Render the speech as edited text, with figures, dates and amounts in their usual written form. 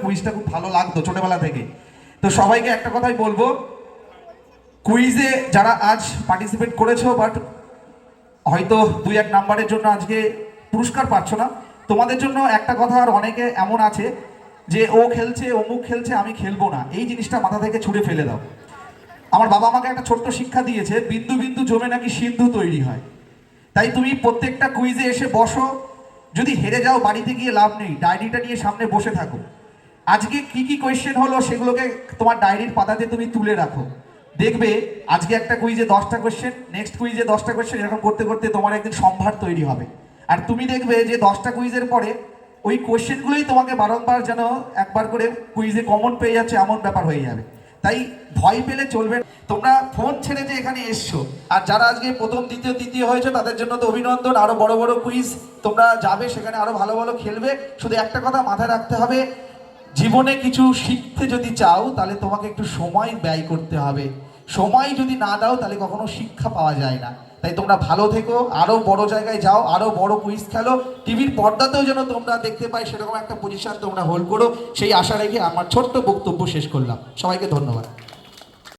কুইজটা খুব ভালো লাগতো ছোটবেলা থেকে। তো সবাইকে একটা কথাই বলবো, কুইজে যারা আজ পার্টিসিপেট করেছো বাট হয়তো 2-1 নাম্বারের জন্য আজকে পুরস্কার পাচ্ছ না, তোমাদের জন্য একটা কথা, আর অনেকে এমন আছে যে ও খেলছে অমুক খেলছে আমি খেলবো না, এই জিনিসটা মাথা থেকে ছুঁড়ে ফেলে দাও। আমার বাবা আমাকে একটা ছোট্ট শিক্ষা দিয়েছে, বিন্দু বিন্দু জমে নাকি সিন্ধু তৈরি হয়। তাই তুমি প্রত্যেকটা কুইজে এসে বসো, যদি হেরে যাও বাড়িতে গিয়ে লাভ নেই, ডায়েরিটা নিয়ে সামনে বসে থাকো। আজকে কি কি কোয়েশ্চেন হলো সেগুলোকে তোমার ডায়েরির পাতাতে তুমি তুলে রাখো। দেখবে আজকে একটা কুইজে 10টা কোয়েশ্চেন, নেক্সট কুইজে 10টা কোয়েশ্চেন, এরকম করতে করতে তোমার একদিন সম্ভার তৈরি হবে। আর তুমি দেখবে যে 10টা কুইজের পরে ওই কোয়েশ্চেনগুলোই তোমাকে বারংবার যেন একবার করে কুইজে কমন পেয়ে যাচ্ছে, এমন ব্যাপার হয়ে যাবে। তাই ভয় পেলে চলবে না। তোমরা ফোন ছেড়ে যে এখানে এসছো, আর যারা আজকে প্রথম দ্বিতীয় তৃতীয় হয়েছে তাদের জন্য তো অভিনন্দন। আরো বড় বড় কুইজ তোমরা যাবে, সেখানে আরো ভালো ভালো খেলবে। শুধু একটা কথা মাথায় রাখতে হবে, জীবনে কিছু শিখতে যদি চাও তাহলে তোমাকে একটু সময় ব্যয় করতে হবে। সময় যদি না দাও তাহলে কখনো শিক্ষা পাওয়া যায় না। তাই তোমরা ভালো থেকো, আরো বড় জায়গায় যাও, আরো বড় কুইজ খেলো, টিভির পর্দাতেও যেন তোমরা দেখতে পাই সেরকম একটা পজিশন তোমরা হোল্ড করো, সেই আশা রেখে আমার ছোট্ট বক্তব্য শেষ করলাম। সবাইকে ধন্যবাদ।